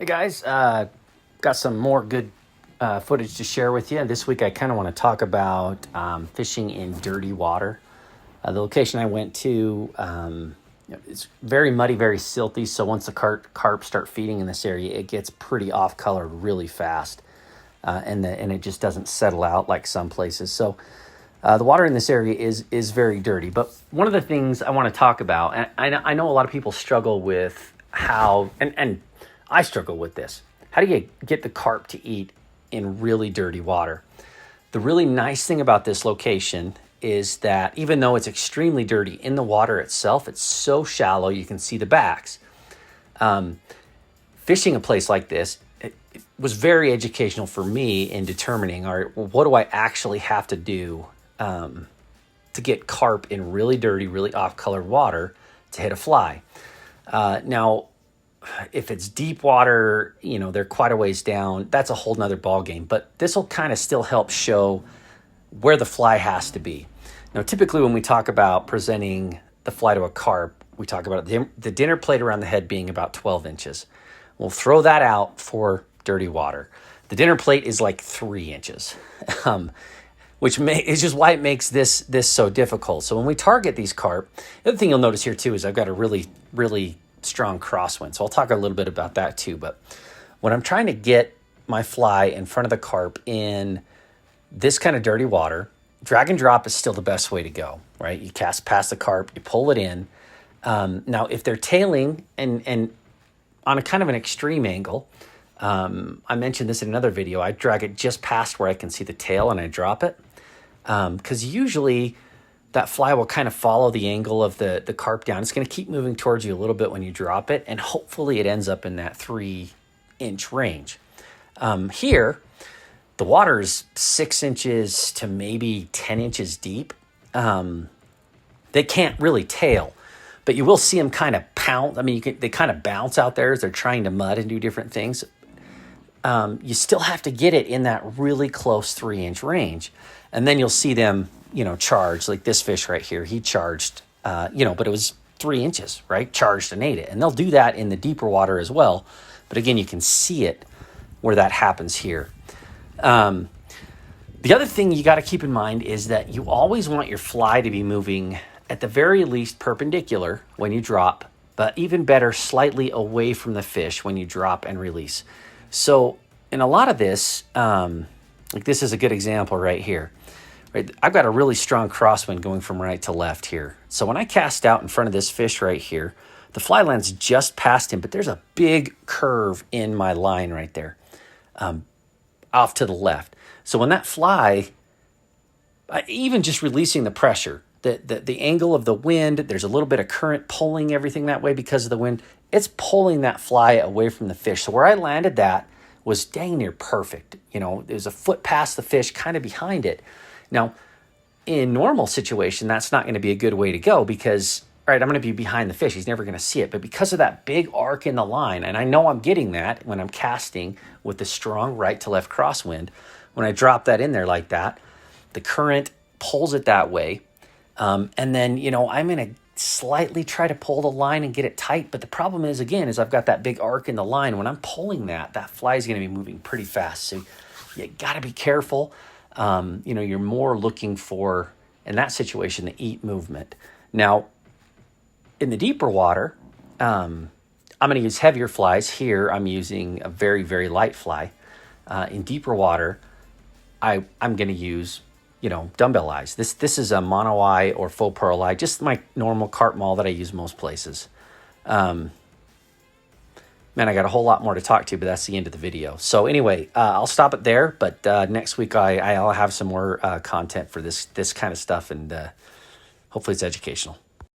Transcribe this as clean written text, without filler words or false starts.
Hey guys, got some more good footage to share with you. This week I kind of want to talk about fishing in dirty water. The location I went to, it's very muddy, very silty, so once the carp start feeding in this area, it gets pretty off-colored really fast, and it just doesn't settle out like some places. So the water in this area is very dirty. But one of the things I want to talk about, and I know a lot of people struggle with how, and I struggle with this. How do you get the carp to eat in really dirty water? The really nice thing about this location is that even though it's extremely dirty in the water itself, it's so shallow you can see the backs. Fishing a place like this, it was very educational for me in determining, all right, well, what do I actually have to do to get carp in really dirty, really off-colored water to hit a fly? Now, if it's deep water, they're quite a ways down. That's a whole nother ball game. But this will kind of still help show where the fly has to be. Now, typically when we talk about presenting the fly to a carp, we talk about the dinner plate around the head being about 12 inches. We'll throw that out for dirty water. The dinner plate is like 3 inches, which is just why it makes this so difficult. So when we target these carp, the other thing you'll notice here too is I've got a really, really strong crosswind. So I'll talk a little bit about that too. But when I'm trying to get my fly in front of the carp in this kind of dirty water, drag and drop is still the best way to go, right? You cast past the carp, you pull it in. Now, if they're tailing and on a kind of an extreme angle, I mentioned this in another video, I drag it just past where I can see the tail and I drop it. Because usually that fly will kind of follow the angle of the carp down. It's going to keep moving towards you a little bit when you drop it, and hopefully it ends up in that 3-inch range. Here, the water is 6 inches to maybe 10 inches deep. They can't really tail, but you will see them kind of pounce. I mean, they kind of bounce out there as they're trying to mud and do different things. You still have to get it in that really close 3-inch range, and then you'll see them charge, like this fish right here. He charged, but it was 3 inches, right? Charged and ate it. And they'll do that in the deeper water as well. But again, you can see it where that happens here. The other thing you got to keep in mind is that you always want your fly to be moving at the very least perpendicular when you drop, but even better, slightly away from the fish when you drop and release. So in a lot of this, like this is a good example right here. Right, I've got a really strong crosswind going from right to left here. So when I cast out in front of this fish right here, the fly lands just past him, but there's a big curve in my line right there, off to the left. So when that fly, even just releasing the pressure, the angle of the wind, there's a little bit of current pulling everything that way because of the wind, it's pulling that fly away from the fish. So where I landed that was dang near perfect. It was a foot past the fish, kind of behind it. Now, in normal situation, that's not going to be a good way to go because, all right, I'm going to be behind the fish. He's never going to see it. But because of that big arc in the line, and I know I'm getting that when I'm casting with the strong right to left crosswind, when I drop that in there like that, the current pulls it that way. And then, I'm going to slightly try to pull the line and get it tight. But the problem is, again, is I've got that big arc in the line. When I'm pulling that fly is going to be moving pretty fast. So you got to be careful. You're more looking for, in that situation, the eat movement. Now, in the deeper water, I'm going to use heavier flies. Here, I'm using a very, very light fly. In deeper water, I'm going to use, dumbbell eyes. This is a mono eye or faux pearl eye, just my normal carp maul that I use most places. Man, I got a whole lot more to talk to, but that's the end of the video. So anyway, I'll stop it there. But next week I'll have some more content for this kind of stuff, and hopefully it's educational.